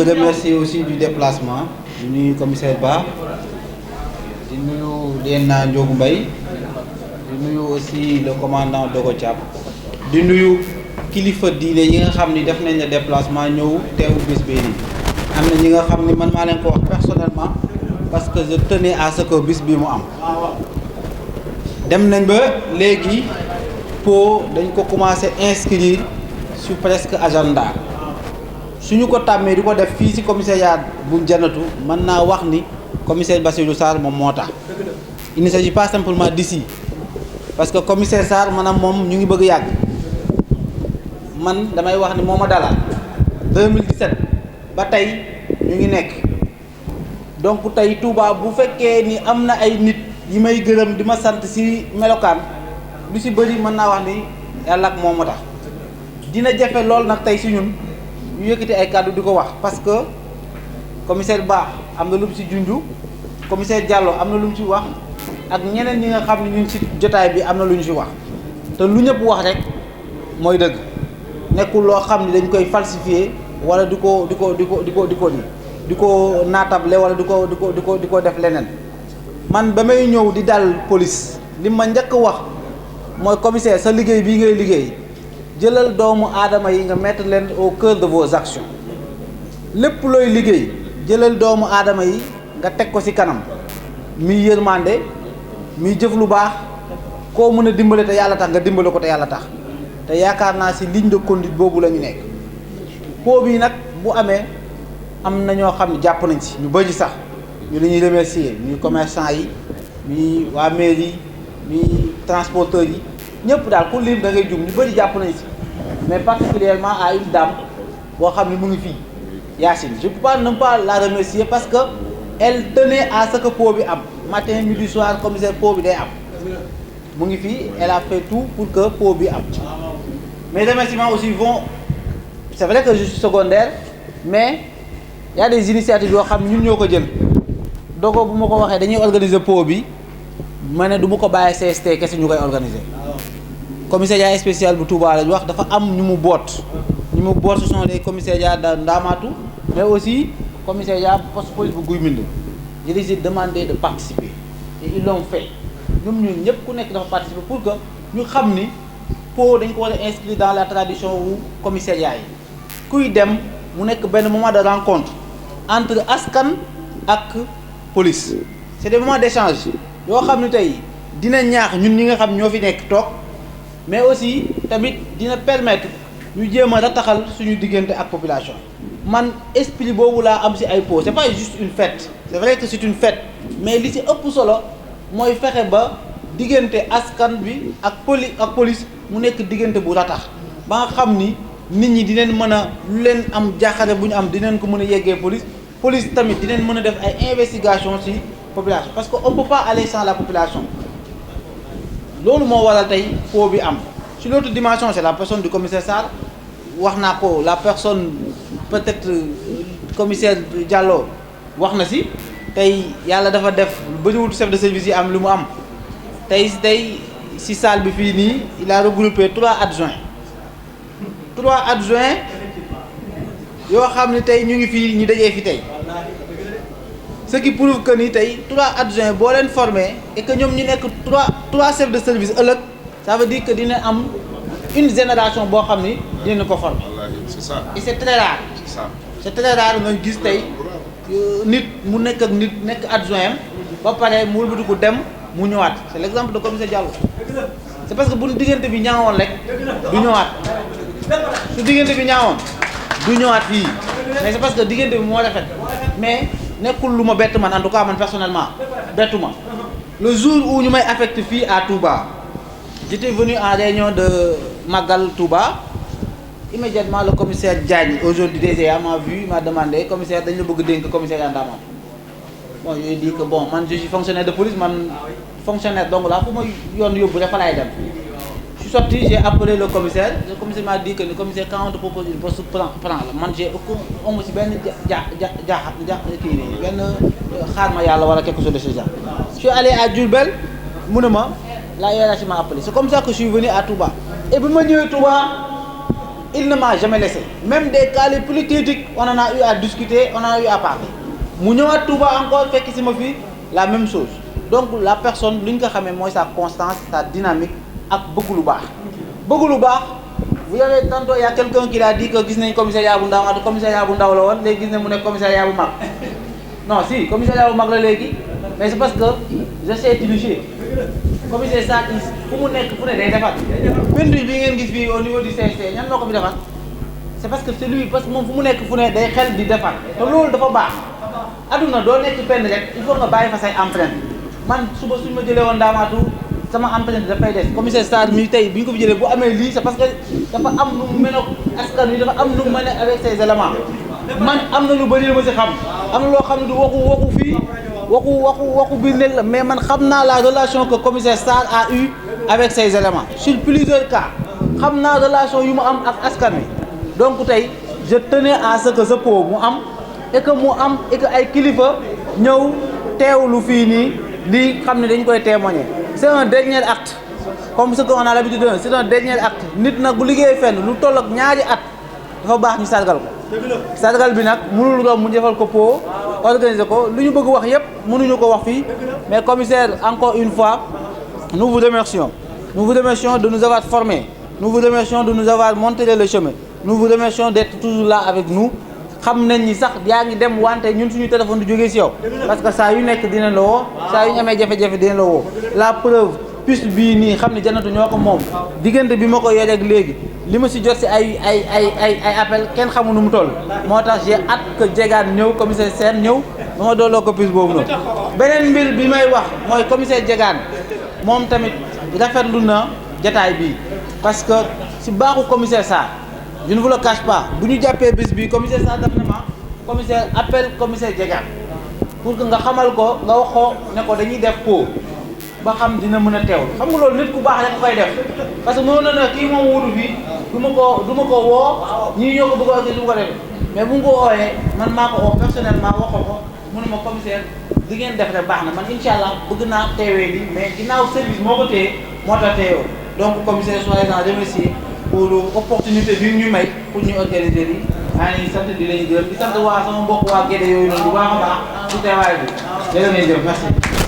remercier aussi du déplacement di nuyu commissaire Ba di nuyu Lieutenant Ndiogou Mbaye di nuyu aussi le commandant Dogo Thiam di nuyu kilifa diine yi nga xam ni def nañ le déplacement ñëw teewu bés bii nii am na ñi nga xam ni man maa leen ko wax personnellement parce que je tenais à ce que bis bii mu am dem nañ ba léegi po dañ ko commencé inscrire sur presque agenda suñu ko tàmmee di ko def fii ci commissariat bu Janatu mën naa wax ni commissaire Bassirou Sarr moom moo tax il ne s'agit pas simplement d'ici parce que commissaire Sarr maanaam moom ñu ngi bëgg yàgg man damay wax ni moo ma dalal 2017 ba tey ñu ngi nekk donc tey Touba bu fekkee ni am na ay nit yi may gërëm di ma sant ci melokaan lu ci bëri mën naa wax ni yàlla ak moom moo tax dina jafe lool nag tey ci ñun ñu yëkkati ay kàddu di ko wax parce que commissaire Ba am na lu mu ci junju commissaire Diallo am na lu mu ci wax ak ñeneen ñi nga xam ne ñu ngi ci jotaay bi am na lu ñu ci wax te lu ñëpp wax rek mooy dëgg nekkul loo xam ne dañ koy falsifier wala di ko naatable wala di ko def leneen man ba may ñëw di dal police li ma njëkk wax mooy commissaire sa liggéey bii ngay liggéey jëlal doomu aadama yi nga mettre leen au cœur de vos actions lépp looy liggéey jëlal doomu aadama yi nga teg ko ci kanam miy yërmande miy jëf lu baax koo mën a dimbale te yàlla tax nga dimbale ko te yàlla tax te yaakaar naa ci ligne de conduite boobu la ñu nekk po bii nag bu amee am na ñoo xam ne jàpp nañ ci ñu bëri sax ñu li ñuy remercier ñuy commerçant yi ñuy waa mairie ñuy transporteurs yi ñëpp daal ku lim da ngay jum ñu bëri jàpp nañ ci mais particulièrement à une dame boo xam ne mu ngi fii Yacine je peux pas ne pas la remercier parce que elle tenait à ce que po bi am matin midi soir commissaire po bi day am mu ngi fii elle a fait tout pour que po bi am mes remerciements aussi vont c'est vrai que je suis secondaire mais il y a des initiatives yoo xam ñun ñoo ko jël dogo bu ma ko waxee dañuy organiser po bi ma ne du ma ko bàyyi CST kese ñu koy organiser commissariat spécial bu Touba lañ wax dafa am ñu mu boot ce sont les commissariats de Ndamatou mais aussi commissariat poste police bu Guy Mbind je les ai demandé de participer et ils l'ont fait ñoom ñun ñëpp ku nekk dafa participer pour que ñu xam ni po dañ ko war a inscrire dans la tradition wu commissariat yi kuy dem mu nekk benn moment de rencontre entre askan ak police c'est des moments d'échange yoo xam ne tey dina ñaax ñun ñi nga xam ñoo fi nekk toog mais aussi tamit dina permettre ñu jéem a rataxal suñu diggante ak population man esprit boobu laa am ci ay po c'est pas juste une fête c'est vrai que c'est une fête mais li ci ëpp solo mooy fexe ba diggante askan bi ak police mu nekk diggante bu ratax ba nga xam ni nit ñi dinañ mën a lu leen am jaaxare bu ñu am dinañ ko mën a yeggee police tamit dinañ mën a def ay investigation ci population parce que on peut pas aller sans la population loolu moo waral tey po bi am sur l'autre dimension c'est la personne du commissaire Sarr wax naa ko la personne peut-être commissaire Diallo wax na ci tey yàlla dafa def bëriwul chef de service yi am lu mu am tey ci salle bi fii nii il a regroupé 3 adjoints yoo xam ne tey ñu ngi fii ñu dajee fi tey ce qui prouve que ni tey 3 adjoints boo leen formé et que ñoom ñu nekk 3 chefs de service ëllëg ça veut dire que dina am une génération boo xam ni dina ko former. C'est ça. Et c'est très rare. C'est ça. C'est très rare nga gis tey nit mu nekk ak nit nekk adjoint am ba pare mu wëlbati ko dem mu ñëwaat c'est l'exemple de commissaire Diallo c'est parce que bu diggante bi ñaawoon rek du ñëwaat su diggante bi ñaawoon du ñëwaat fii mais c'est parce que diggante bi moo rafet mais nekkul lu ma bett man en tout cas man personnellement bettu ma le jour où ñu may affecté fii à Touba j'étais venu en réunion de Magal Touba immédiatement le commissaire Diagne aujourd'hui DGA m'a vu m'a demandé commissaire dañu la bëgg dénk commissaire Ndamatou bon je lui ai dit que bon man je suis fonctionnaire de police man fonctionnaire donc là fu ma yoon yóbbu rek fa laay dem je suis sorti j'ai appelé le commissaire m'a dit que le commissaire quand on te propose une poste prend la man j'ai aucun amu si benn kii nii benn xaar ma yàlla wala quelque chose de ce genre je suis allé à Diourbel mu ne ma la hiérarchie m'a appelé c'est comme ça que je suis venu à Touba et bi ma ñëwee Touba il ne m'a jamais laissé. Même des cas les plus critiques, on en a eu à discuter, on en a eu à parler. Mu ñëwaat Touba encore fekk si ma fi la même chose. Donc la personne li ñu ko xamee mooy sa constance, sa dynamique ak bëgg lu baax. Bëgg lu baax. Vous avez tantôt il y a quelqu'un qui a dit que gis nañ commissariat bu ndaw ak commissariat bu ndaw la woon léegi gis nañ mu nekk commissariat bu mag. Non si commissariat bu mag la léegi mais c'est parce que je sais tricher. Commissaire Sarr fu mu nekk fu ne day defar. Peinture bi ngeen gis fii au niveau du CST ñan moo ko fi defar c'est parce que c'est lui parce que moom fu mu nekk fu ne day xel di defar te loolu dafa baax. Aduna doo nekk penn rek il faut nga bàyyi fa say empreinte man suba suñ ma jëlee woon Ndaamaatu sama empreinte dafay des commissaire Sarr mi tey bi ñu ko fi jëlee bu amee lii c'est parce que dafa am nu mu mel askan wi dafa am nu mu mel avec ses éléments man am na lu bëri la ma si xam am na loo xam ne du waxu fii waxu biir néeg la mais man xam naa la relation que commissaire Sarr a eu avec ses éléments sur plusieurs cas xam naa relation yu mu am ak askan wi donc tey je tenais à ce que ce pot mu am et que mu am et que ay kilifa ñëw teewlu fii nii lii xam ne dañ koy témoigner c'est un dernier acte comme ce qu'on a l'habitude de dire c'est un dernier acte nit nag bu liggéey fenn lu toll ak ñaari at dafa baax ñu sargal ko sargal bi nag mënul ko mu defal ko pot organiser ko lu ñu bëgg wax yépp mënuñu ko wax fii mais commissaire encore une fois nous vous remercions de nous avoir formés nous vous remercions de nous avoir montré le chemin nous vous remercions d'être toujours là avec nous xam nañ ni sax yaa ngi dem wante ñun suñu téléphone du jógee ci yow parce que saa yu nekk dina la woo saa yu ñu amee jafe-jafe dina la woo la preuve piste bii nii xam ne Jannatu ñoo ko moom diggante bi ma ko yore ak léegi li ma ci jot ci ay appel kenn xamul nu mu toll moo tax j'ai hâte que Diegane ñëw commissaire Sène ñëw ba ma dooloo ko piste boobu noonu beneen mbir bi may wax mooy commissaire Diegane moom tamit rafetlu na jataay bii parce que ci baaxu commissaire Sarr je ne vous le cache pas bu ñu jàppee bés bi commissaire Sarr def na ma commissaire appel commissaire Diegane pour que nga xamal ko nga wax ko ne ko dañuy def pot ba xam dina mën a teew xam nga loolu nit ku baax rek koy def parce que mënoon na kii moom wutu fii du ma ko woo ñii ñoo ko bëgg a du ma ko def mais bu nga ko wooyee man maa ko woo personnellement waxoo ko mu ne ma commissaire li ngeen def rek baax na man incha allah bëgg naa teewee bi mais ginnaaw service moo ko téye moo tax teewoo donc commissaire soyez-en remercié pour opportunité bi ñu may pour ñu organiser lii maa ngi sant di leen gërëm di sant waa sama mbokk waa Guédé yooyu noonu bu baax a baax ci teewaay bi jërë ngeen jëf merci